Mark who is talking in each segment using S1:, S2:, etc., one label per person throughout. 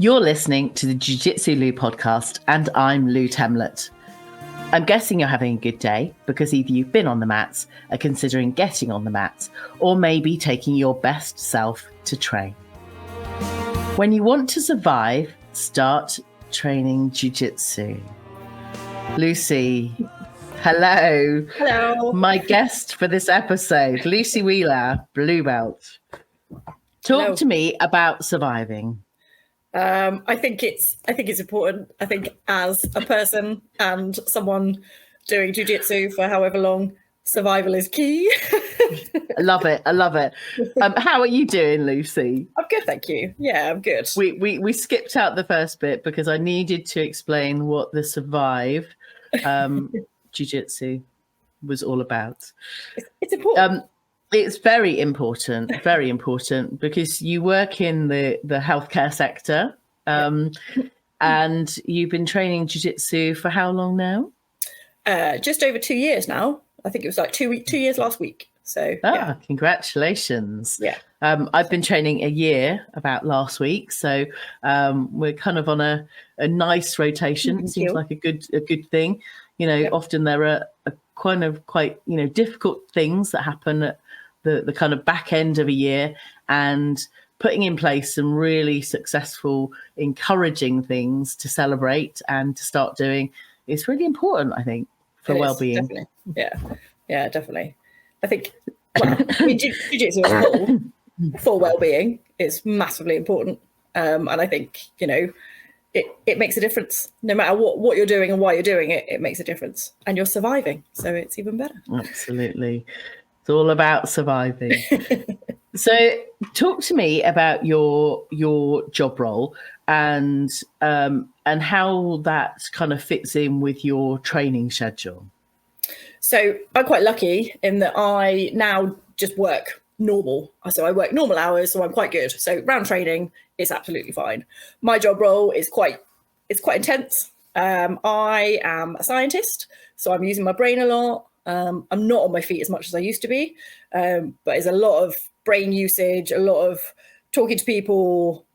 S1: You're listening to the Jiu Jitsu Lou podcast, and I'm Lou Temlett. I'm guessing you're having a good day because either you've been on the mats, are considering getting on the mats, or maybe taking your best self to train. When you want to survive, start training Jiu Jitsu. Lucy, hello.
S2: Hello.
S1: My guest for this episode, Lucy Wheeler, blue belt. Talk to me about surviving.
S2: I think it's important. I think as a person and someone doing jiu-jitsu for however long, survival is key.
S1: I love it. How are you doing, Lucy?
S2: I'm good, thank you. Yeah, I'm good.
S1: We skipped out the first bit because I needed to explain what the survive jiu-jitsu was all about.
S2: It's important.
S1: It's very important because you work in the healthcare sector, and you've been training jiu-jitsu for how long now?
S2: Just over 2 years now. I think it was like 2 years last week. So yeah.
S1: Congratulations.
S2: Yeah.
S1: I've been training a year about last week, so we're kind of on a nice rotation. It seems like a good thing. You know, often there are quite difficult things that happen at the kind of back end of a year, and putting in place some really successful, encouraging things to celebrate and to start doing is really important, I think, for well-being.
S2: Definitely. Yeah, definitely. I think jiu-jitsu as a whole for well-being is massively important, and I think it makes a difference. No matter what you're doing and why you're doing it, it makes a difference, and you're surviving, so it's even better.
S1: Absolutely. It's all about surviving. So talk to me about your job role and how that kind of fits in with your training schedule.
S2: So I'm quite lucky in that I now just work normal. So I work normal hours, so I'm quite good. So round training is absolutely fine. My job role is quite intense. I am a scientist, so I'm using my brain a lot. I'm not on my feet as much as I used to be, but there's a lot of brain usage, a lot of talking to people,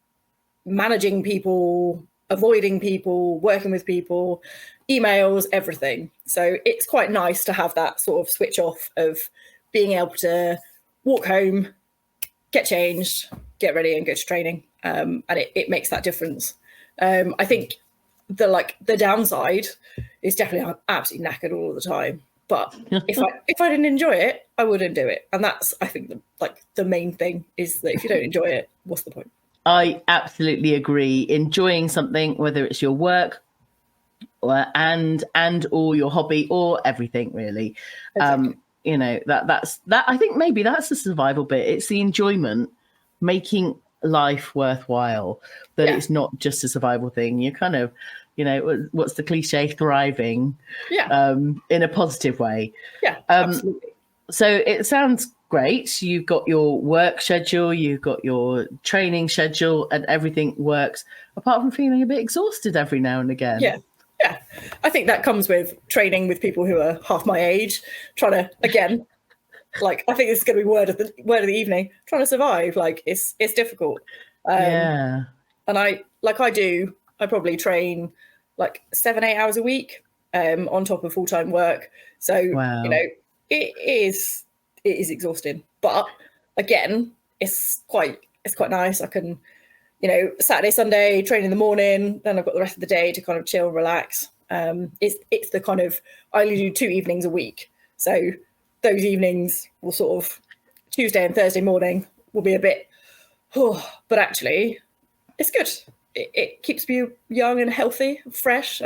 S2: managing people, avoiding people, working with people, emails, everything. So it's quite nice to have that sort of switch off of being able to walk home, get changed, get ready and go to training. And it makes that difference. I think the downside is definitely I'm absolutely knackered all the time. But if I didn't enjoy it, I wouldn't do it. And that's, I think, the main thing is that if you don't enjoy it, what's the point? I
S1: absolutely agree. Enjoying something, whether it's your work or your hobby or everything, really. Exactly. That's I think maybe that's the survival bit. It's the enjoyment, making life worthwhile. That it's not just a survival thing. You kind of, what's the cliche? Thriving, in a positive way.
S2: Yeah, absolutely.
S1: So it sounds great. You've got your work schedule, you've got your training schedule, and everything works. Apart from feeling a bit exhausted every now and again. Yeah.
S2: I think that comes with training with people who are half my age, trying to again. I think this is going to be word of the evening. Trying to survive, it's difficult. And I probably train 7-8 hours a week on top of full-time work. So it is exhausting. But again, it's quite nice. I can Saturday, Sunday train in the morning, then I've got the rest of the day to kind of chill, relax. It's the kind of I only do 2 evenings a week, so those evenings will sort of Tuesday and Thursday morning will be a bit, but actually it's good. It keeps me young and healthy, fresh.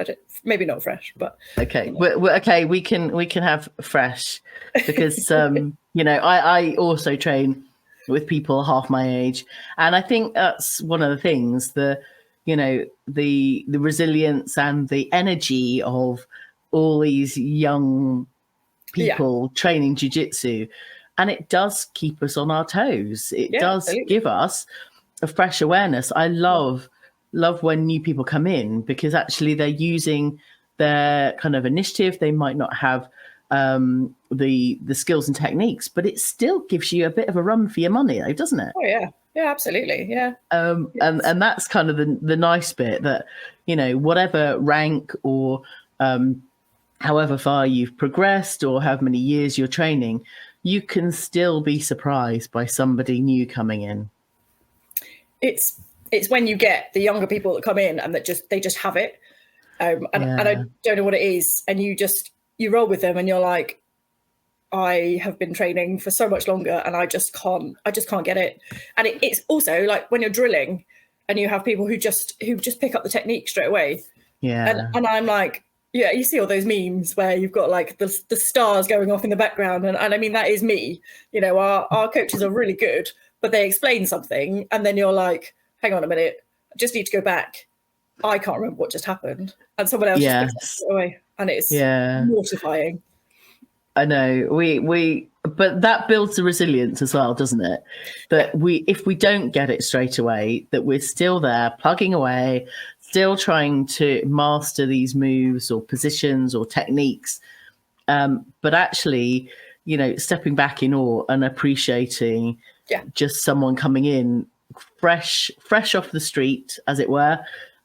S2: Maybe not fresh, but
S1: okay. Okay, we can have fresh because I also train with people half my age, and I think that's one of the things, the resilience and the energy of all these young people training jiu-jitsu, and it does keep us on our toes. It does give us a fresh awareness. I love when new people come in because actually they're using their kind of initiative. They might not have the skills and techniques, but it still gives you a bit of a run for your money, though, doesn't it?
S2: Oh yeah, Yeah, absolutely. Yeah.
S1: And that's kind of the nice bit, that, you know, whatever rank or however far you've progressed or how many years you're training, you can still be surprised by somebody new coming in.
S2: It's when you get the younger people that come in and that they just have it, and I don't know what it is, and you roll with them and you're like, I have been training for so much longer and I just can't get it. And it's also like when you're drilling and you have people who just pick up the technique straight away.
S1: Yeah.
S2: And I'm like, yeah, you see all those memes where you've got like the stars going off in the background. And I mean, that is me. You know, our coaches are really good, but they explain something and then you're like, hang on a minute, I just need to go back. I can't remember what just happened. And someone else just picks it straight away. And it's mortifying.
S1: I know, but that builds the resilience as well, doesn't it? That if we don't get it straight away, that we're still there plugging away, still trying to master these moves or positions or techniques. But actually, you know, stepping back in awe and appreciating just someone coming in fresh off the street, as it were,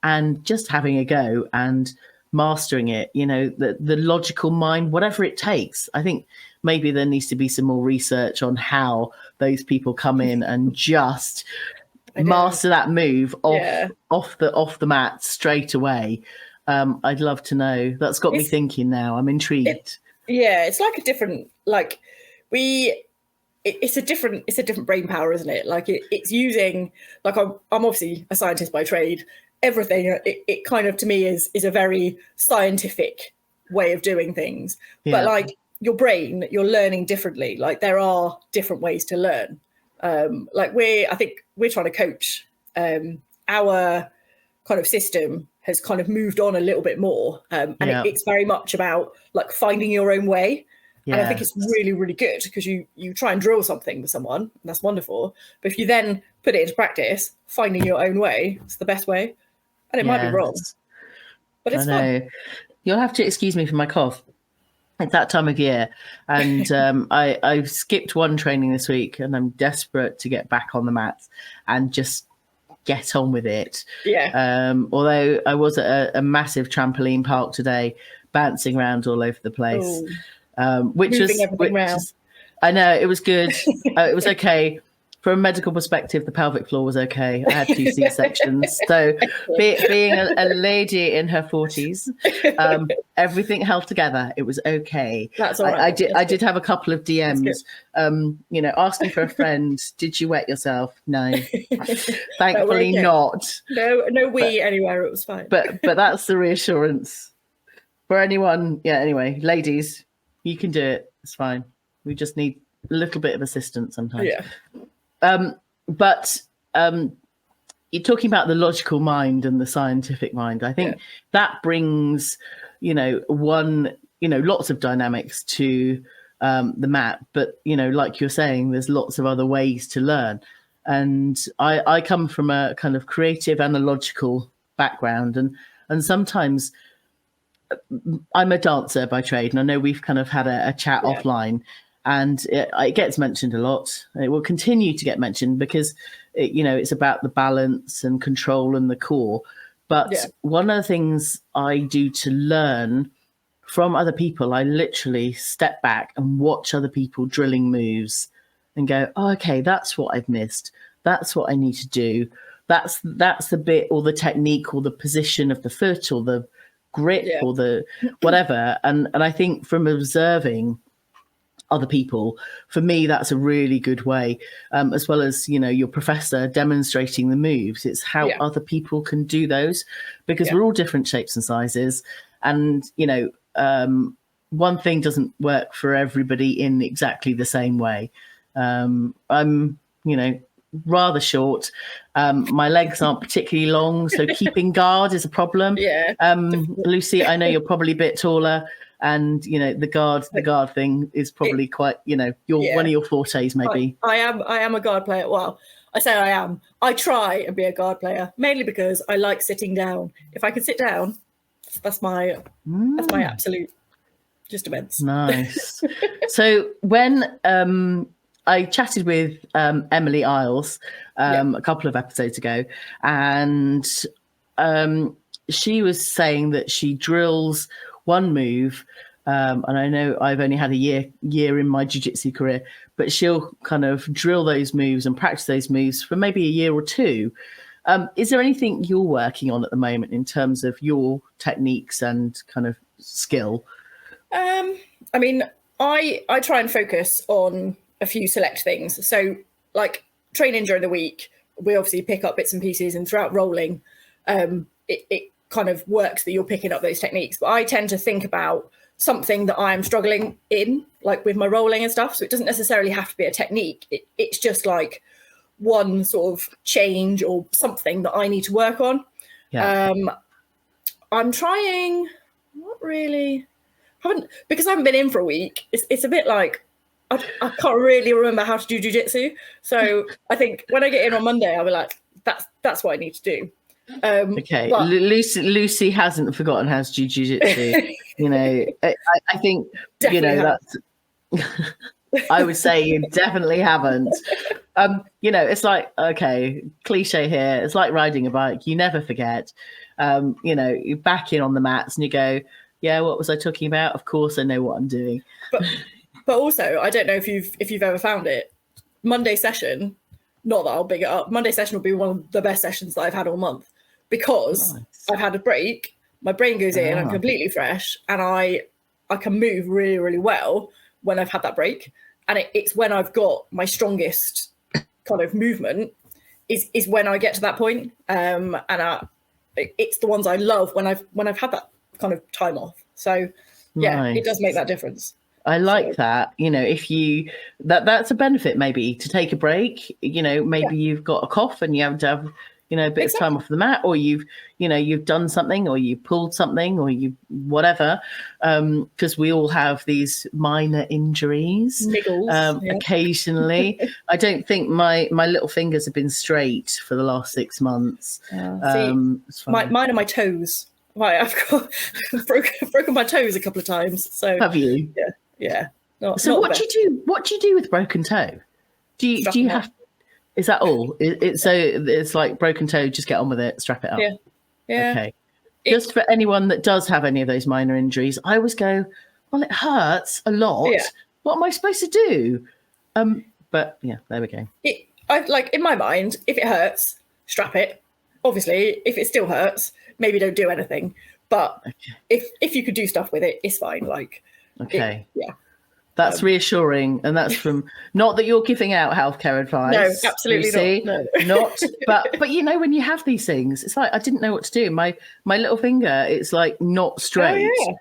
S1: and just having a go and mastering it, you know, the logical mind, whatever it takes. I think maybe there needs to be some more research on how those people come in and just master that move off the mat straight away. I'd love to know. That's got me thinking now. I'm intrigued.
S2: It's like a different, like it's a different brain power, isn't it? Like it's using, like I'm obviously a scientist by trade. Everything it kind of, to me, is a very scientific way of doing things. But like your brain, you're learning differently. Like there are different ways to learn. Like I think we're trying to coach. Our kind of system has kind of moved on a little bit more, and it's very much about like finding your own way. And I think it's really, really good because you try and drill something with someone, and that's wonderful. But if you then put it into practice, finding your own way, it's the best way. And it might be wrong, but it's fun.
S1: You'll have to excuse me for my cough. It's that time of year, and I've skipped one training this week, and I'm desperate to get back on the mats and just get on with it. Although I was at a massive trampoline park today, bouncing around all over the place, which was I know it was good. It was okay. From a medical perspective, the pelvic floor was okay. I had 2 C-sections. So being a lady in her 40s, everything held together. It was okay.
S2: That's all right.
S1: I did have a couple of DMs, you know, asking for a friend. Did you wet yourself? No. Thankfully not.
S2: No anywhere. It was fine.
S1: But that's the reassurance. For anyone, anyway, ladies, you can do it. It's fine. We just need a little bit of assistance sometimes. But you're talking about the logical mind and the scientific mind. I think that brings, you know, lots of dynamics to the mat. But, you know, like you're saying, there's lots of other ways to learn. And I come from a kind of creative and a logical background. And sometimes I'm a dancer by trade. And I know we've kind of had a chat offline. And it gets mentioned a lot. It will continue to get mentioned because, it's about the balance and control and the core. But one of the things I do to learn from other people, I literally step back and watch other people drilling moves and go, oh, okay, that's what I've missed. That's what I need to do. That's the bit or the technique or the position of the foot or the grip or the whatever. And I think from observing other people, for me, that's a really good way, as well as, your professor demonstrating the moves. It's how other people can do those, because we're all different shapes and sizes. And, one thing doesn't work for everybody in exactly the same way. I'm, rather short. My legs aren't particularly long, so keeping guard is a problem. Lucy, I know you're probably a bit taller. And the guard thing is probably quite one of your fortes, maybe.
S2: I am a guard player. Well, I say I am. I try and be a guard player, mainly because I like sitting down. If I can sit down, that's my absolute just immense.
S1: Nice. So when I chatted with Emily Isles a couple of episodes ago, and she was saying that she drills one move. And I know I've only had a year in my jiu-jitsu career, but she'll kind of drill those moves and practice those moves for maybe a year or two. Is there anything you're working on at the moment in terms of your techniques and kind of skill?
S2: I mean, I try and focus on a few select things. So like training during the week, we obviously pick up bits and pieces, and throughout rolling, it kind of works that you're picking up those techniques. But I tend to think about something that I'm struggling in, like with my rolling and stuff. So it doesn't necessarily have to be a technique. It's just like one sort of change or something that I need to work on.
S1: Yeah.
S2: I'm trying, not really, because I haven't been in for a week. It's a bit like, I can't really remember how to do jiu-jitsu. So I think when I get in on Monday, I'll be like, that's what I need to do.
S1: Okay, but Lucy hasn't forgotten how to do jiu-jitsu. I think that's. I would say you definitely haven't. It's like, okay, cliche here. It's like riding a bike. You never forget. You're back in on the mats and you go, yeah, what was I talking about? Of course, I know what I'm doing.
S2: But also, I don't know if you've ever found it. Monday session, not that I'll big it up. Monday session will be one of the best sessions that I've had all month. Because I've had a break, my brain goes in, I'm completely fresh, and I can move really, really well when I've had that break. And it's when I've got my strongest kind of movement is when I get to that point. It's the ones I love when I've had that kind of time off. So yeah, It does make that difference.
S1: I like that. If you that's a benefit maybe to take a break. Maybe you've got a cough and you have to have a bit of time off the mat, or you've done something, or you pulled something, or you whatever, because we all have these minor injuries.
S2: Niggles,
S1: occasionally. I don't think my little fingers have been straight for the last 6 months.
S2: Mine are my toes. Right, I've got broken my toes a couple of times. So
S1: have you?
S2: Yeah.
S1: What do you do? What do you do with broken toe? Do you have? Is that all? So it's like broken toe, just get on with it, strap it up.
S2: Yeah.
S1: Okay. Just for anyone that does have any of those minor injuries, I always go, well, it hurts a lot. Yeah. What am I supposed to do? But yeah, there we go.
S2: In my mind, if it hurts, strap it. Obviously, if it still hurts, maybe don't do anything. But if you could do stuff with it, it's fine. That's
S1: reassuring, and that's from not that you're giving out healthcare advice.
S2: No, absolutely
S1: not. But when you have these things, it's like I didn't know what to do. My little finger, it's like not straight. Oh,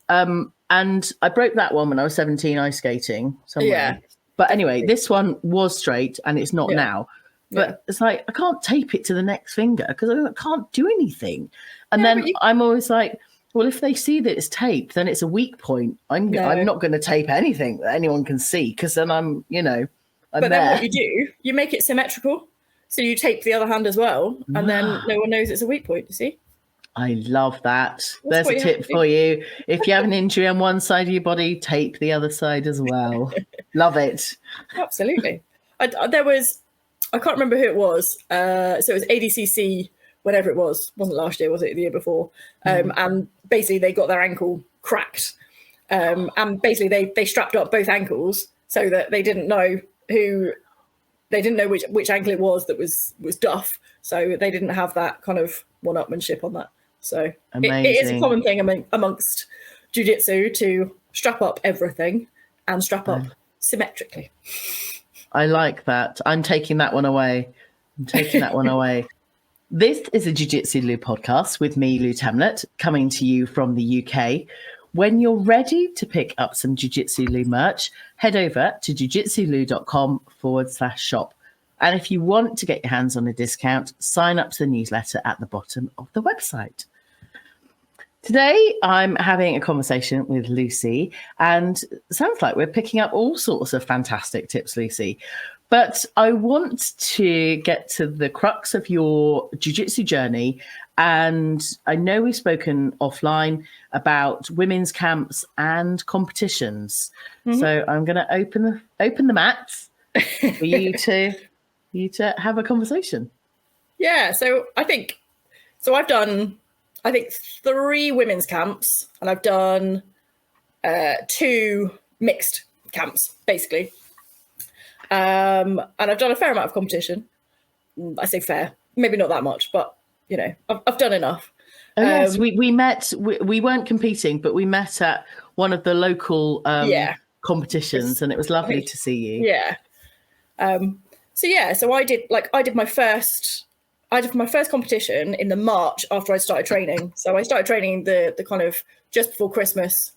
S1: yeah. And I broke that one when I was 17 ice skating somewhere. Yeah. But anyway, this one was straight, and it's not now. But it's like I can't tape it to the next finger because I can't do anything. And then I'm always like, well, if they see that it's taped, then it's a weak point. I'm not going to tape anything that anyone can see because then I'm there.
S2: Then what you do, you make it symmetrical. So you tape the other hand as well, and then no one knows it's a weak point, you see?
S1: I love that. There's a tip for you. If you have an injury on one side of your body, tape the other side as well. Love it.
S2: Absolutely. I can't remember who it was. So it was ADCC, whenever it was. Wasn't last year, was it? The year before. And basically they got their ankle cracked. And basically they strapped up both ankles so that they didn't know which ankle it was that was duff. So they didn't have that kind of one-upmanship on that. So it is a common thing amongst jiu-jitsu to strap up everything and strap up symmetrically.
S1: I like that. I'm taking that one away. This is a Jiu-Jitsu Lou podcast with me, Lou Temlett, coming to you from the UK. When you're ready to pick up some Jiu-Jitsu Lou merch, head over to jiu-jitsulou.com/shop. And if you want to get your hands on a discount, sign up to the newsletter at the bottom of the website. Today, I'm having a conversation with Lucy, and it sounds like we're picking up all sorts of fantastic tips, Lucy. But I want to get to the crux of your jiu-jitsu journey. And I know we've spoken offline about women's camps and competitions. Mm-hmm. So I'm going to open the mats for you to have a conversation.
S2: Yeah, so I've done, I think, 3 women's camps, and I've done 2 mixed camps, basically. And I've done a fair amount of competition. I say fair, maybe not that much, but I've done enough.
S1: Oh yes, we met. We weren't competing, but we met at one of the local competitions, and it was lovely to see you.
S2: Yeah. So I did my first competition in the March after I started training. So I started training the kind of just before Christmas,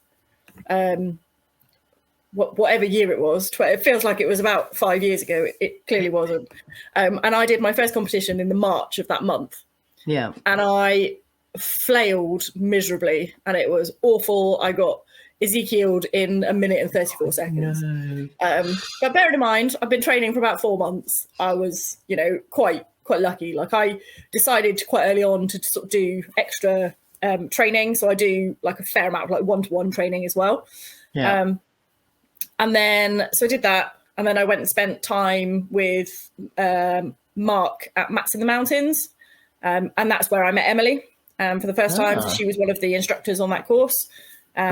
S2: whatever year it was. It feels like it was about 5 years ago. It clearly wasn't. And I did my first competition in the March of that month.
S1: Yeah.
S2: And I flailed miserably, and it was awful. I got Ezekiel'd in 1 minute and 34 seconds.
S1: No.
S2: But bearing in mind, I've been training for about 4 months. I was, quite lucky. Like, I decided quite early on to sort of do extra training. So I do like a fair amount of like one-to-one training as well.
S1: Yeah.
S2: And then, so I did that. And then I went and spent time with Mark at Mats in the Mountains. And that's where I met Emily for the first time. So she was one of the instructors on that course,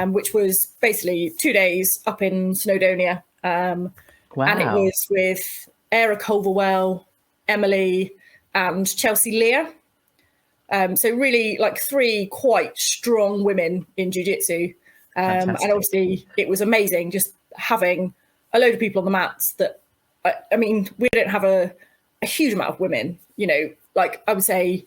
S2: which was basically 2 days up in Snowdonia.
S1: Wow.
S2: And it was with Era Culverwell, Emily, and Chelsea Lear. So really like 3 quite strong women in jiu-jitsu. And obviously it was amazing just having a load of people on the mats that, I mean, we don't have a huge amount of women, like I would say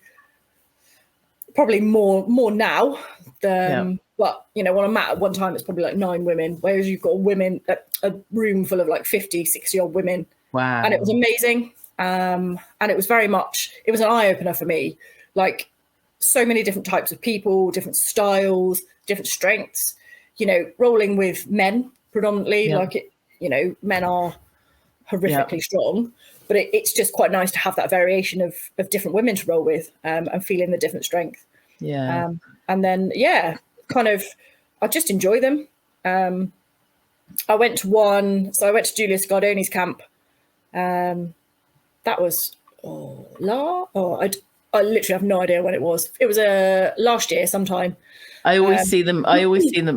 S2: probably more now than, but on a mat at one time it's probably like 9 women, whereas you've got a room full of like 50, 60 odd women.
S1: Wow.
S2: And it was amazing. And it was it was an eye-opener for me, like so many different types of people, different styles, different strengths, rolling with men predominantly, men are horrifically strong, but it's just quite nice to have that variation of different women to roll with, and feeling the different strength.
S1: Yeah.
S2: And then, I just enjoy them. I went to Julius Gardoni's camp. That was, I literally have no idea when it was. It was last year sometime.
S1: I always see them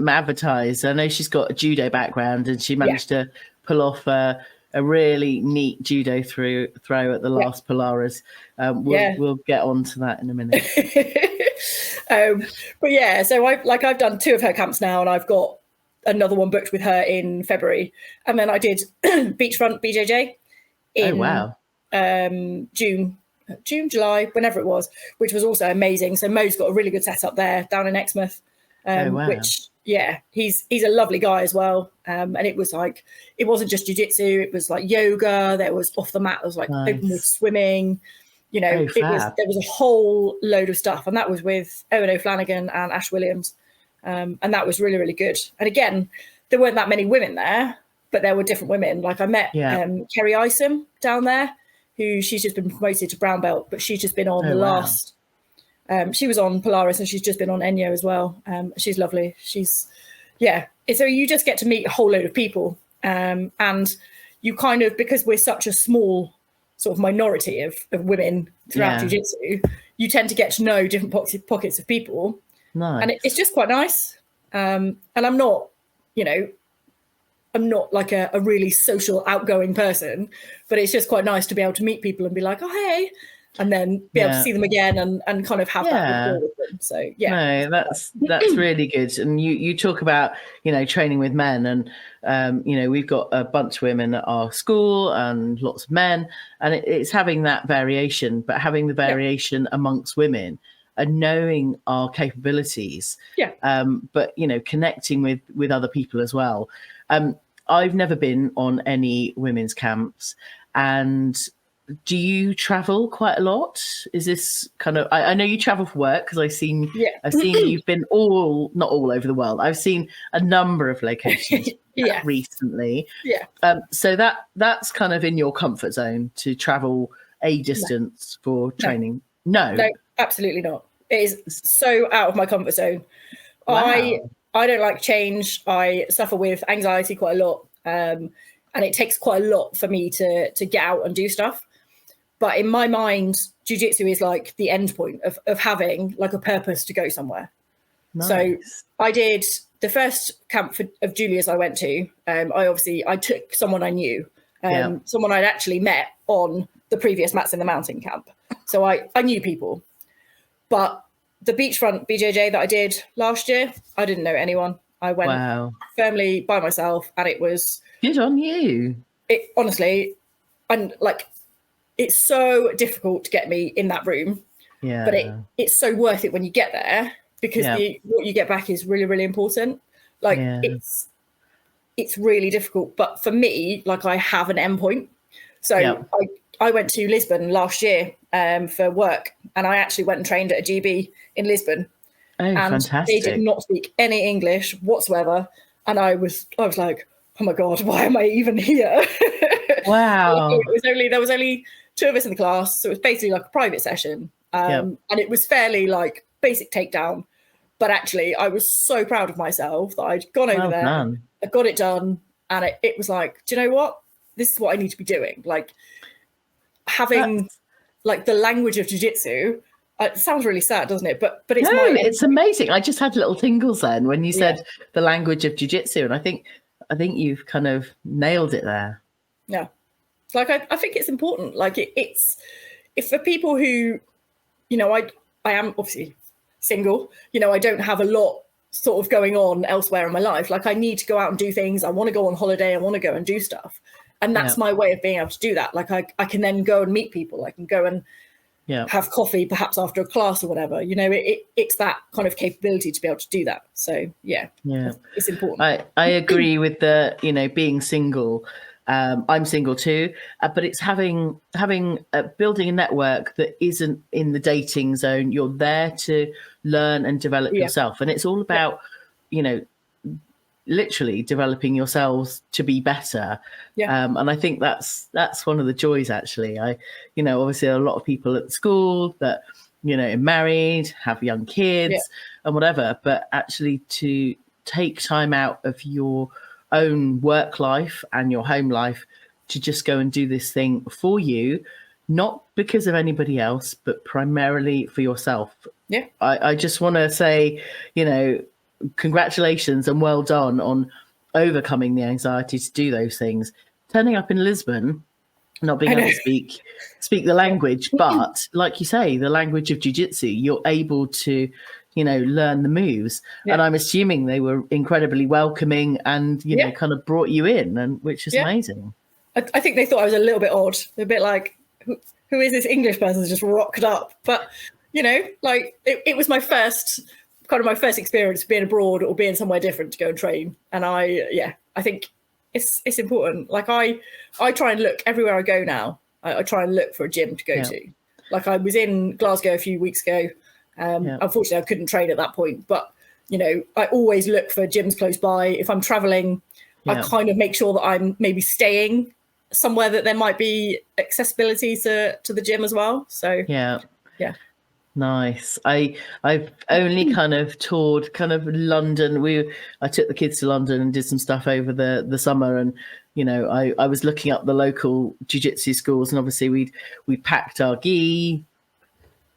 S1: advertised. I know she's got a judo background, and she managed to pull off a really neat judo throw at the last Polaris. We'll get on to that in a minute.
S2: But so I've done 2 of her camps now, and I've got another one booked with her in February, and then I did Beachfront BJJ in June, July, whenever it was, which was also amazing. So Mo's got a really good setup there down in Exmouth, which he's a lovely guy as well. And it was like, it wasn't just jiu-jitsu, it was like yoga, there was off the mat, there was like open water swimming, there was a whole load of stuff, and that was with Owen O'Flanagan and Ash Williams, and that was really, really good. And again, there weren't that many women there, but there were different women. Like I met Kerry Isom down there, who she's just been promoted to brown belt, but she's just been on last. She was on Polaris, and she's just been on Enyo as well. She's lovely. So you just get to meet a whole load of people, and you kind of, because we're such a small sort of minority of women throughout jiu-jitsu, you tend to get to know different pockets of people.
S1: Nice.
S2: And it's just quite nice. And I'm not, I'm not like a really social, outgoing person, but it's just quite nice to be able to meet people and be like, oh, hey, and then be able to see them again and kind of have that rapport with them. So,
S1: No, that's really good. And you talk about, training with men, and, we've got a bunch of women at our school and lots of men, and it's having that variation, but having the variation amongst women and knowing our capabilities, but, connecting with other people as well. I've never been on any women's camps. And do you travel quite a lot? Is this kind of, I know you travel for work, because I've seen you've been not all over the world. I've seen a number of locations recently. So that's kind of in your comfort zone to travel a distance for training. No,
S2: absolutely not. It is so out of my comfort zone. Wow. I don't like change. I suffer with anxiety quite a lot. And and it takes quite a lot for me to get out and do stuff. But in my mind, jiu-jitsu is like the end point of having like a purpose to go somewhere.
S1: Nice.
S2: So I did the first camp of Julia's I went to. I took someone I knew, someone I'd actually met on the previous Mats in the Mountain camp. So I knew people. But the beachfront BJJ that I did last year, I didn't know anyone. I went firmly by myself, and it was
S1: good on you.
S2: It honestly, and like, it's so difficult to get me in that room.
S1: Yeah.
S2: But it's so worth it when you get there, because what you get back is really, really important. Like it's really difficult. But for me, like, I have an endpoint. So I went to Lisbon last year for work, and I actually went and trained at a GB in Lisbon.
S1: Oh,
S2: and
S1: fantastic.
S2: They did not speak any English whatsoever. And I was like, oh my God, why am I even here?
S1: Wow.
S2: There was only 2 of us in the class. So it was basically like a private session. And it was fairly like basic takedown. But actually, I was so proud of myself that I'd gone over there, I got it done. And it was like, do you know what? This is what I need to be doing. Like, having like the language of jiu-jitsu. It sounds really sad, doesn't it? But it's
S1: it's amazing. I just had little tingles then when you said the language of jiu-jitsu, and I think you've kind of nailed it there.
S2: Yeah, like I think it's important. Like it's if for people who, you know, I am obviously single. You know, I don't have a lot sort of going on elsewhere in my life. Like, I need to go out and do things. I want to go on holiday. I want to go and do stuff, and that's my way of being able to do that. Like, I can then go and meet people. I can go and have coffee perhaps after a class or whatever. You know, it's that kind of capability to be able to do that. So it's important.
S1: I agree with the, you know, being single. I'm single too, but it's having building a network that isn't in the dating zone. You're there to learn and develop yourself, and it's all about you know, literally developing yourselves to be better. And I think that's one of the joys, actually. You know, obviously a lot of people at school that, you know, are married, have young kids and whatever, but actually to take time out of your own work life and your home life to just go and do this thing for you, not because of anybody else, but primarily for yourself. I just want to say, you know, congratulations and well done on overcoming the anxiety to do those things. Turning up in Lisbon, not being able to speak the language, but like you say, the language of jiu-jitsu, you're able to, you know, learn the moves. And I'm assuming they were incredibly welcoming and, you know, kind of brought you in, and which is amazing.
S2: I think they thought I was a little bit odd, a bit like, who is this English person who's just rocked up? But, you know, like it was my first experience being abroad or being somewhere different to go and train. And I think it's important. Like I try and look everywhere I go now. I try and look for a gym to go to. Like, I was in Glasgow a few weeks ago. Unfortunately, I couldn't train at that point. But, you know, I always look for gyms close by. If I'm traveling, I kind of make sure that I'm maybe staying somewhere that there might be accessibility to the gym as well. So yeah.
S1: Nice. I've only kind of toured kind of London. I took the kids to London and did some stuff over the summer, and you know, I was looking up the local jiu-jitsu schools, and obviously we packed our gi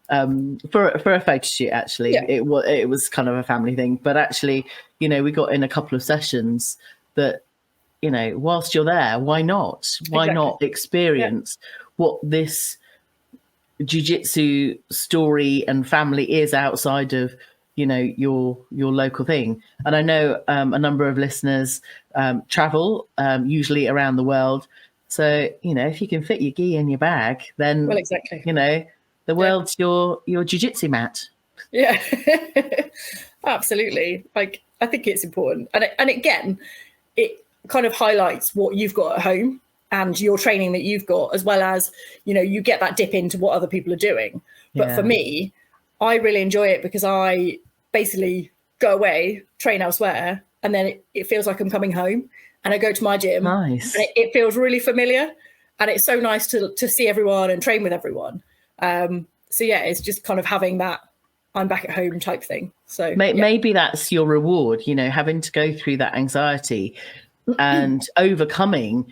S1: for a photo shoot. Actually, it was kind of a family thing, but actually, you know, we got in a couple of sessions that, you know, whilst you're there, why not experience what this jiu-jitsu story and family is outside of, you know, your local thing. And I know a number of listeners travel usually around the world, so you know, if you can fit your gi in your bag, then you know, the world's your jiu-jitsu mat.
S2: Absolutely. Like, I think it's important, and again, it kind of highlights what you've got at home and your training that you've got, as well as, you know, you get that dip into what other people are doing. But for me, I really enjoy it because I basically go away, train elsewhere, and then it feels like I'm coming home, and I go to my gym.
S1: Nice.
S2: And it feels really familiar, and it's so nice to see everyone and train with everyone. So yeah, it's just kind of having that I'm back at home type thing. So
S1: maybe that's your reward, you know, having to go through that anxiety, and overcoming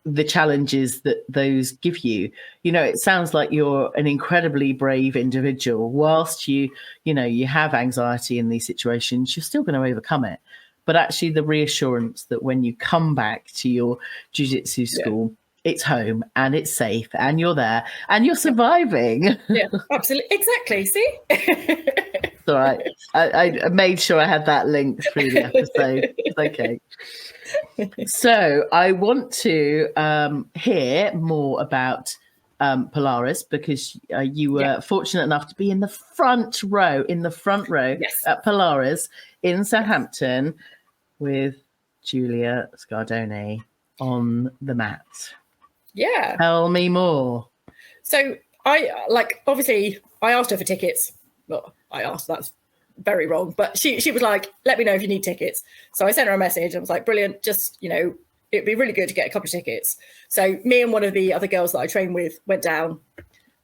S1: the challenges that those give you. You know, it sounds like you're an incredibly brave individual. Whilst you have anxiety in these situations, you're still going to overcome it. But actually the reassurance that when you come back to your jiu-jitsu school, it's home and it's safe and you're there and you're surviving.
S2: Yeah, absolutely. Exactly. See?
S1: It's all right. I made sure I had that link through the episode. It's okay. So I want to hear more about Polaris, because you were fortunate enough to be in the front row at Polaris in Southampton with Julia Scardone on the mat. Yeah. Tell me more.
S2: So obviously I asked her for tickets. Well, that's very wrong, but she was like, let me know if you need tickets. So I sent her a message. I was like, brilliant, just, it'd be really good to get a couple of tickets. So me and one of the other girls that I train with went down,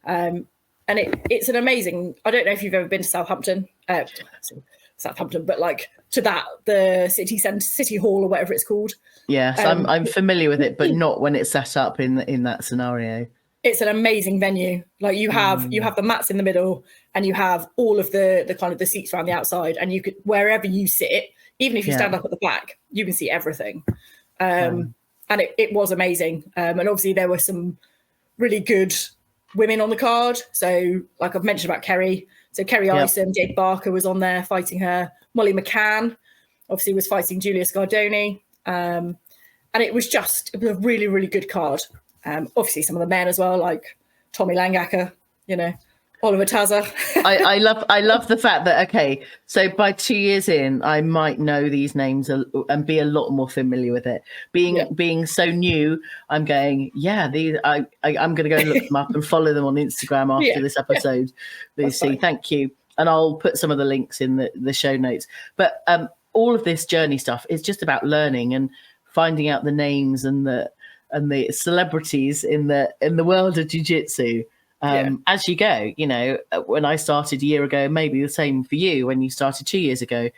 S2: and it's an amazing, I don't know if you've ever been to Southampton, but like to the city hall or whatever it's called.
S1: Yes, I'm familiar with it, but not when it's set up in that scenario.
S2: It's an amazing venue. Like you have the mats in the middle, and you have all of the kind of the seats around the outside, and you could, wherever you sit, even if you stand up at the back, you can see everything. And it was amazing. And obviously there were some really good women on the card. So like I've mentioned about Kerry. So Kerry Isom, Jade Barker was on there fighting her. Molly McCann obviously was fighting Julia Scardone. And it was a really, really good card. Obviously some of the men as well, like Tommy Langacker, Oliver Taza.
S1: I love the fact that, okay, so by 2 years in, I might know these names and be a lot more familiar with it. Being so new, I'm going, I'm going to go and look them up and follow them on Instagram after this episode, Lucy. Thank you. And I'll put some of the links in the show notes. But all of this journey stuff is just about learning and finding out the names and the celebrities in the world of jiu-jitsu. As you go, when I started a year ago, maybe the same for you when you started 2 years ago,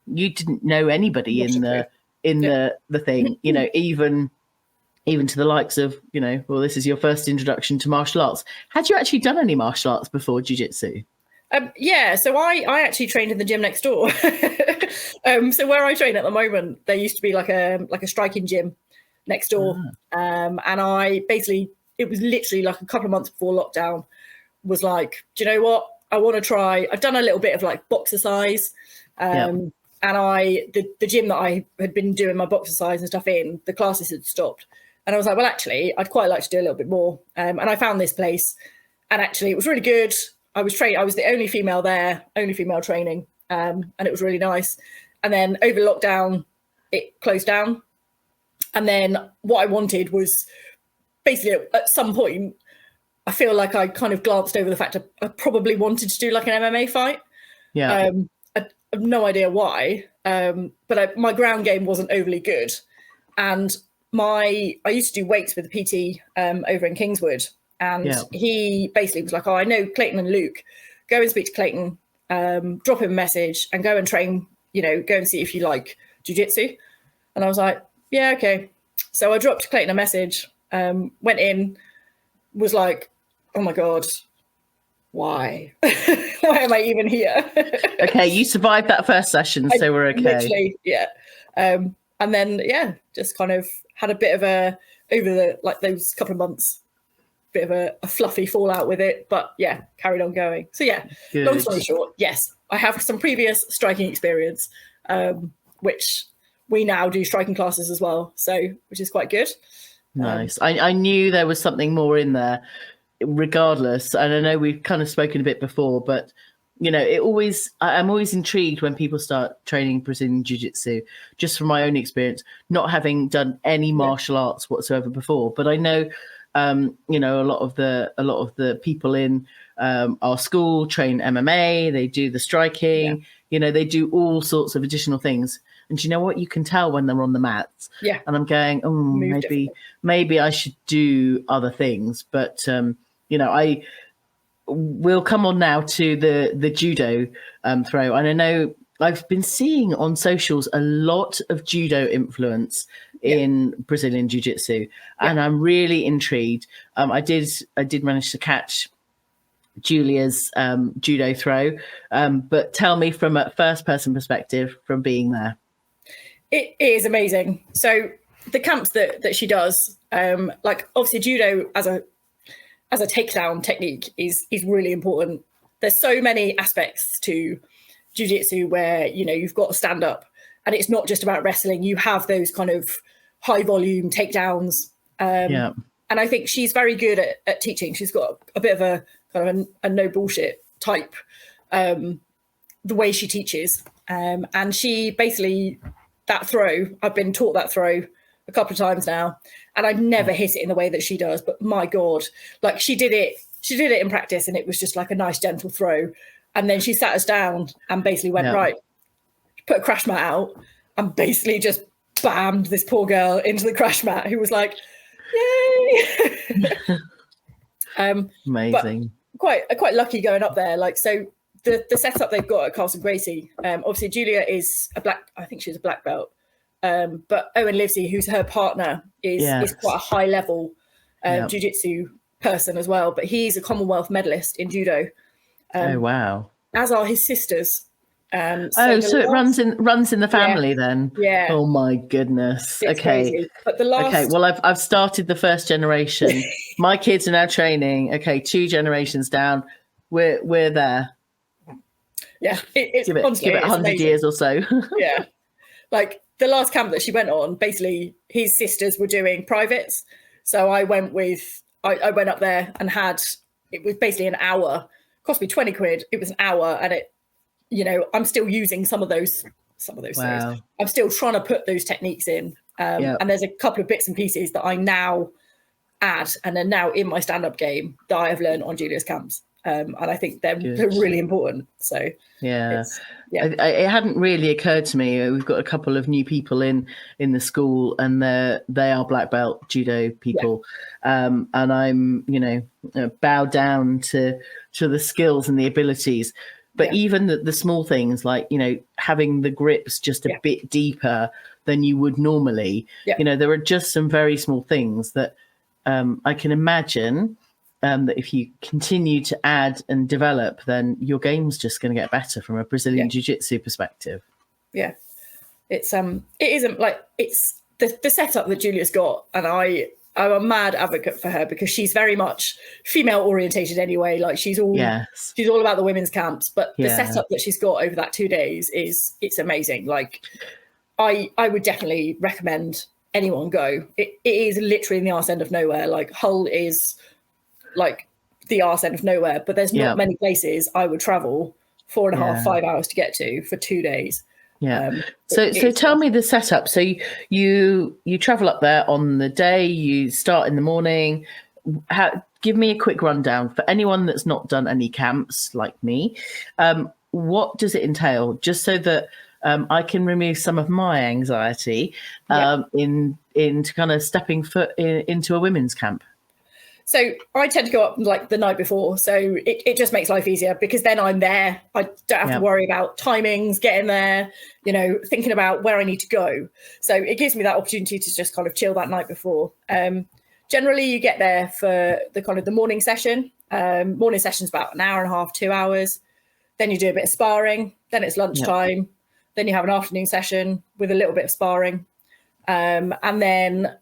S1: you didn't know anybody in the thing, even to the likes of, well, this is your first introduction to martial arts. Had you actually done any martial arts before jiu-jitsu?
S2: So I actually trained in the gym next door. So where I train at the moment, there used to be like a striking gym next door. And I basically, it was literally like a couple of months before lockdown, was like, do you know what? I want to try. I've done a little bit of like boxercise. And the gym that I had been doing my boxercise and stuff in, the classes had stopped. And I was like, well, actually, I'd quite like to do a little bit more. And I found this place, and actually it was really good. I was the only female there, only female training. And it was really nice. And then over lockdown, it closed down. And then what I wanted was basically at some point, I feel like I kind of glanced over the fact I probably wanted to do like an MMA fight. I have no idea why, but my ground game wasn't overly good. And I used to do weights with the PT over in Kingswood. And he basically was like, oh, I know Clayton and Luke. Go and speak to Clayton, drop him a message and go and train, go and see if you like jiu-jitsu. And I was like, yeah, okay. So I dropped Clayton a message, went in, was like, oh my God, why? Why am I even here?
S1: Okay, you survived that first session, so we're okay.
S2: Literally, yeah. And then, just kind of had a bit of over those couple of months, bit of a fluffy fallout with it, but carried on going. So Good. Long story short, yes, I have some previous striking experience, which we now do striking classes as well, so which is quite good.
S1: Nice. I knew there was something more in there, regardless. And I know we've kind of spoken a bit before, but I'm always intrigued when people start training Brazilian Jiu-Jitsu, just from my own experience, not having done any martial arts whatsoever before. But I know, a lot of the people in our school train MMA. They do the striking. They do all sorts of additional things. And you know what? You can tell when they're on the mats. Yeah. And I'm going, maybe I should do other things. But, I will come on now to the judo throw. And I know I've been seeing on socials a lot of judo influence in Brazilian Jiu Jitsu, and I'm really intrigued. I did manage to catch Julia's judo throw, but tell me from a first person perspective from being there.
S2: It is amazing. So the camps that she does, like obviously judo as a takedown technique is really important. There's so many aspects to jiu-jitsu where, you know, you've got to stand up, and it's not just about wrestling. You have those kind of high volume takedowns. And I think she's very good at teaching. She's got a bit of a kind of a no bullshit type, the way she teaches. And she basically, that throw, I've been taught that throw a couple of times now, and I've never hit it in the way that she does. But my God, like she did it in practice, and it was just like a nice gentle throw. And then she sat us down and basically went, right, put a crash mat out, and basically just bammed this poor girl into the crash mat, who was like, yay.
S1: Amazing.
S2: Quite lucky going up there. Like, so the setup they've got at Carlson Gracie, obviously Julia is I think she's a black belt. But Owen Livesey, who's her partner, is quite a high level jiu-jitsu person as well. But he's a Commonwealth medalist in judo.
S1: Oh wow!
S2: As are his sisters.
S1: So it runs in the family then.
S2: Yeah.
S1: Oh my goodness.
S2: It's crazy. But
S1: well, I've started the first generation. My kids are now training. Okay, 2 generations down. We're there.
S2: Yeah, it's
S1: give it 100 years or so.
S2: Yeah, like the last camp that she went on, basically his sisters were doing privates, so I went up there and it was basically an hour. Cost me 20 quid. It was an hour, and it, you know, I'm still using some of those things. I'm still trying to put those techniques in. And there's a couple of bits and pieces that I now add and are now in my stand-up game that I have learned on Julia's camps. And I think they're really important. So it hadn't really occurred to me. We've got a couple of new people in the school, and they are black belt judo people, and I'm, you know, bowed down to the skills and the abilities. But even the small things, like, you know, having the grips just a bit deeper than you would normally. You know, there are just some very small things that I can imagine. That if you continue to add and develop, then your game's just going to get better from a Brazilian Jiu-Jitsu perspective. Yeah, it isn't like, it's the setup that Julia's got, and I'm a mad advocate for her because she's very much female orientated anyway. Like she's all about the women's camps, but the setup that she's got over that 2 days it's amazing. Like I would definitely recommend anyone go. It is literally in the arse end of nowhere. Like Hull is like the arse end of nowhere, but there's not many places I would travel 4.5, 5 hours to get to for 2 days.
S1: So tell me the setup. So you travel up there on the day, you start in the morning. Give me a quick rundown for anyone that's not done any camps like me. What does it entail, just so that I can remove some of my anxiety into kind of stepping foot into a women's camp?
S2: So I tend to go up like the night before. So it just makes life easier because then I'm there. I don't have to worry about timings, getting there, you know, thinking about where I need to go. So it gives me that opportunity to just kind of chill that night before. Generally, you get there for the morning session. Morning session's about an hour and a half, 2 hours. Then you do a bit of sparring. Then it's lunchtime. Yep. Then you have an afternoon session with a little bit of sparring. And then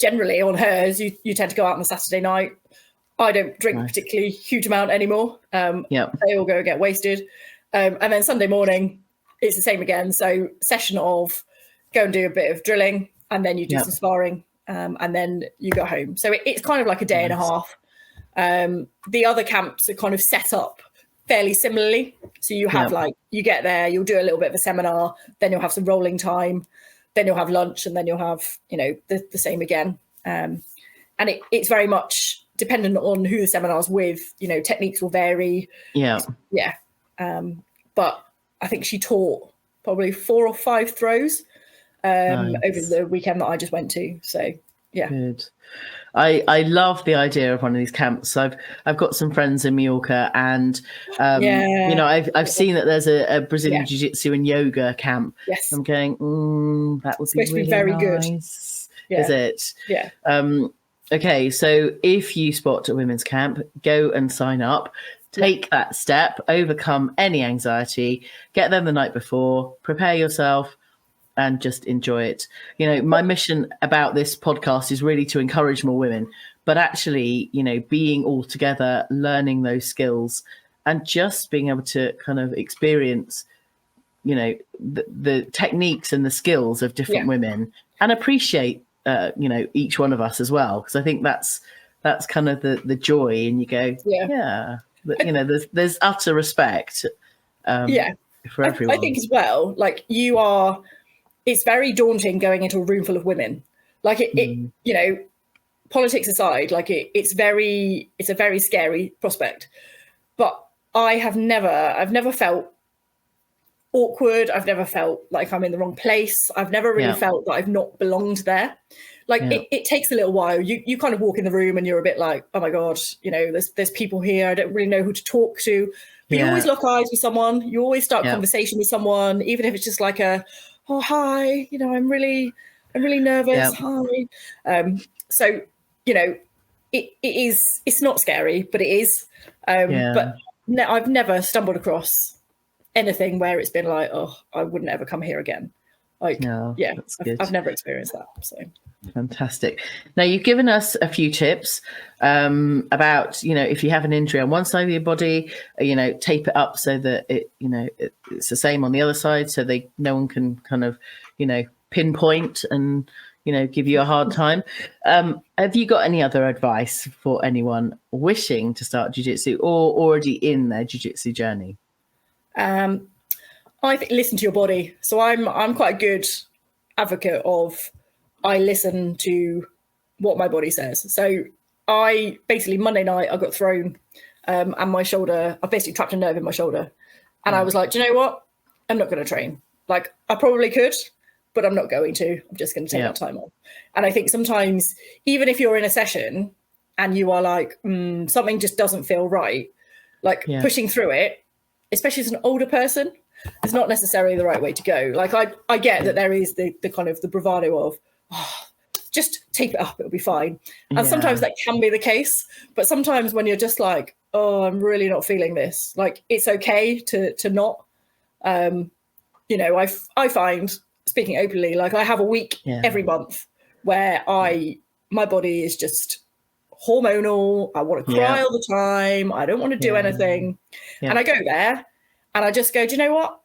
S2: generally on hers, you tend to go out on a Saturday night. I don't drink a particularly huge amount anymore. They all go get wasted. And then Sunday morning, it's the same again. So session of go and do a bit of drilling, and then you do some sparring, and then you go home. So it's kind of like a day and a half. The other camps are kind of set up fairly similarly. So you have you get there, you'll do a little bit of a seminar, then you'll have some rolling time, then you'll have lunch, and then you'll have, you know, the same again. And it's very much dependent on who the seminar's with. You know, techniques will vary. But I think she taught probably 4 or 5 throws over the weekend that I just went to. So Yeah.
S1: Good. I love the idea of one of these camps. I've got some friends in Mallorca, and I've seen that there's a Brazilian Jiu Jitsu and yoga camp.
S2: Yes.
S1: I'm going, that would
S2: It's
S1: be really
S2: very
S1: nice.
S2: Good.
S1: Is it?
S2: Yeah.
S1: Okay, so if you spot a women's camp, go and sign up. Take that step, overcome any anxiety, get there the night before, prepare yourself, and just enjoy it. My mission about this podcast is really to encourage more women, but actually, being all together, learning those skills, and just being able to kind of experience, the techniques and the skills of different women, and appreciate, each one of us as well. Because I think that's kind of the joy, and you go, there's utter respect. For everyone.
S2: I think as well, like it's very daunting going into a room full of women. Like it politics aside, like it's a very scary prospect. But I've never felt awkward. I've never felt like I'm in the wrong place. I've never really felt that I've not belonged there. Like it takes a little while. You kind of walk in the room and you're a bit like, oh my God, there's people here. I don't really know who to talk to. But you always lock eyes with someone. You always start a conversation with someone, even if it's just like oh, hi, I'm really nervous. Hi. So, it's not scary, but it is. But I've never stumbled across anything where it's been like, oh, I wouldn't ever come here again. Like, I've never experienced that. So
S1: fantastic. Now, you've given us a few tips about, if you have an injury on one side of your body, tape it up so that it's the same on the other side, so no one can kind of, pinpoint and, give you a hard time. Have you got any other advice for anyone wishing to start jiu-jitsu or already in their jiu-jitsu journey?
S2: I think listen to your body. So I'm quite a good advocate of I listen to what my body says. So I basically Monday night I got thrown and my shoulder, I basically trapped a nerve in my shoulder. And I was like, do you know what? I'm not going to train. Like I probably could, but I'm not going to. I'm just going to take that time off. And I think sometimes even if you're in a session and you are like, something just doesn't feel right, like pushing through it, especially as an older person, is not necessarily the right way to go. Like I get that there is the kind of the bravado of, just tape it up, it'll be fine. And sometimes that can be the case, but sometimes when you're just like, oh, I'm really not feeling this, like it's okay to not. I find, speaking openly, like I have a week every month where my body is just hormonal. I want to cry all the time. I don't want to do anything. And I go there and I just go, do you know what?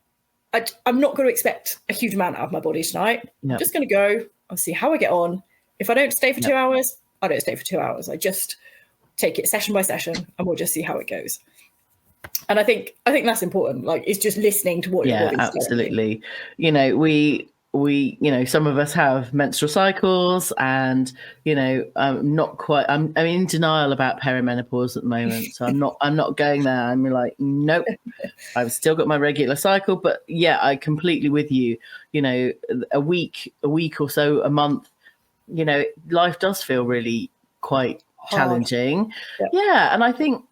S2: I'm not going to expect a huge amount out of my body tonight. I'm just going to go. I'll see how I get on. If I don't stay for 2 hours, I don't stay for 2 hours. I just take it session by session and we'll just see how it goes. And I think that's important. Like it's just listening to what your body's
S1: absolutely. We some of us have menstrual cycles, and not quite. I'm in denial about perimenopause at the moment, so I'm not going there. I'm like, nope, I've still got my regular cycle, but I completely with you. A week or so, a month. Life does feel really quite challenging. And I think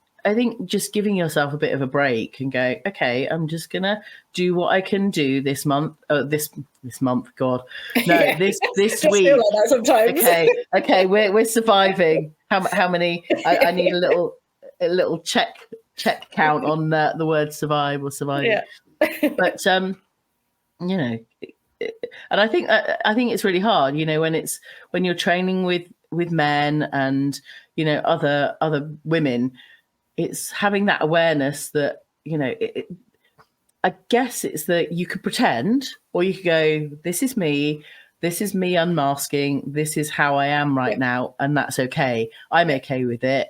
S1: just giving yourself a bit of a break and go, okay, I'm just gonna do what I can do this month. This month, God, no, this week.
S2: Feel like that sometimes.
S1: Okay, we're surviving. How many? I need a little check count on the word survive or surviving. But and I think it's really hard. When you're training with men and other women. It's having that awareness that, I guess it's that you could pretend, or you could go, this is me unmasking, this is how I am right now, and that's okay. I'm okay with it.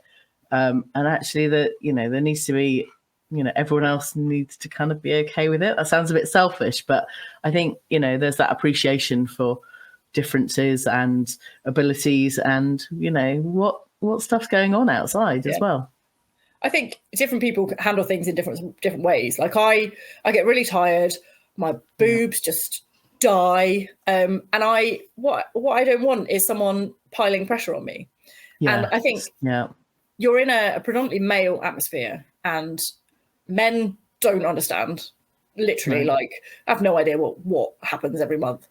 S1: And actually there needs to be, everyone else needs to kind of be okay with it. That sounds a bit selfish, but I think, there's that appreciation for differences and abilities and, what stuff's going on outside as well.
S2: I think different people handle things in different ways. Like I get really tired. My boobs just die. And what I don't want is someone piling pressure on me.
S1: Yeah.
S2: And I think you're in a predominantly male atmosphere, and men don't understand. Literally, like, I have no idea what happens every month.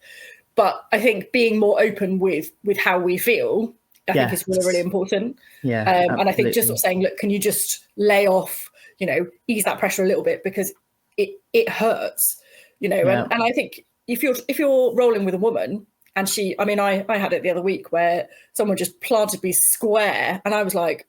S2: But I think being more open with how we feel, I think is really, really important.
S1: Yeah.
S2: And I think just sort of saying, look, can you just lay off, ease that pressure a little bit, because it hurts, And I think if you're rolling with a woman, and I had it the other week where someone just planted me square, and I was like,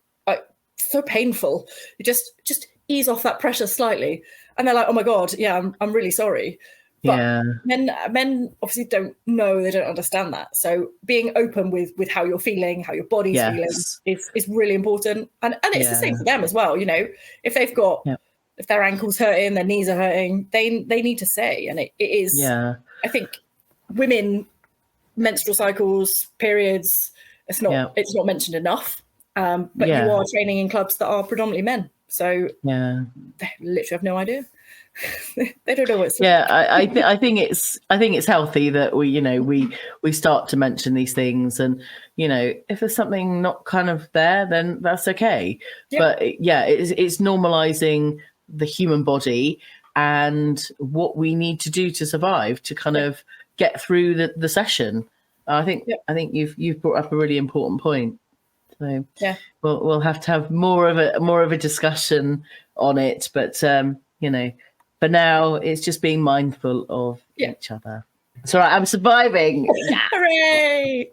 S2: so painful. You just ease off that pressure slightly, and they're like, oh my God, yeah, I'm really sorry. But men obviously don't know, they don't understand that. So being open with how you're feeling, how your body's feeling is really important. And it's the same for them as well. If they've got, if their ankle's hurting, their knees are hurting, they need to say. And it is, I think women, menstrual cycles, periods, it's not mentioned enough. But you are training in clubs that are predominantly men. So they literally have no idea. They don't know what's
S1: I think it's healthy that we start to mention these things, and if there's something not kind of there, then that's okay. But it's normalizing the human body and what we need to do to survive, to kind of get through the session. I think you've brought up a really important point. So we'll have to have more of a discussion on it, but for now, it's just being mindful of each other. It's all right, I'm surviving.
S2: Hooray!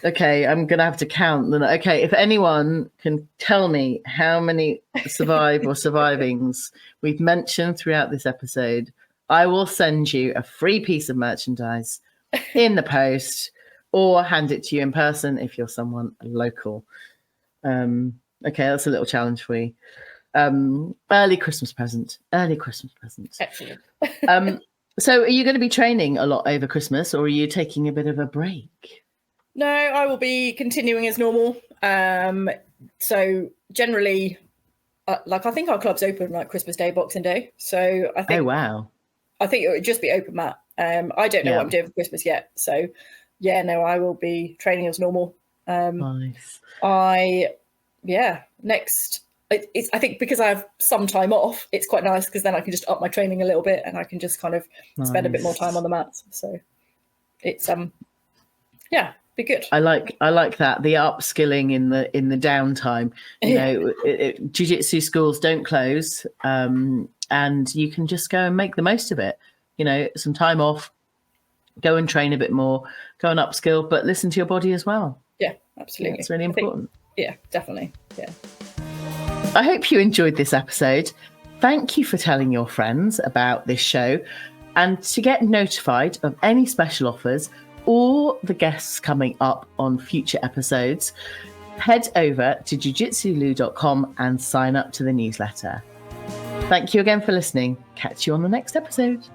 S1: Okay, I'm going to have to count. Okay, if anyone can tell me how many survive or survivings we've mentioned throughout this episode, I will send you a free piece of merchandise in the post, or hand it to you in person if you're someone local. Okay, that's a little challenge for you. Early Christmas present.
S2: Excellent.
S1: So are you going to be training a lot over Christmas, or are you taking a bit of a break?
S2: No, I will be continuing as normal. So generally, I think our club's open like Christmas Day, Boxing Day. So I think, I think it would just be open mat. I don't know what I'm doing for Christmas yet. So I will be training as normal.
S1: Nice.
S2: Next. I think because I have some time off, it's quite nice, because then I can just up my training a little bit, and I can just kind of spend a bit more time on the mats. So it's be good.
S1: I like that, the upskilling in the downtime. Jiu-jitsu schools don't close, and you can just go and make the most of it. Some time off, go and train a bit more, go and upskill, but listen to your body as well.
S2: Yeah, absolutely.
S1: It's really important.
S2: Definitely. Yeah.
S1: I hope you enjoyed this episode. Thank you for telling your friends about this show. And to get notified of any special offers or the guests coming up on future episodes, head over to jujitsulu.com and sign up to the newsletter. Thank you again for listening. Catch you on the next episode.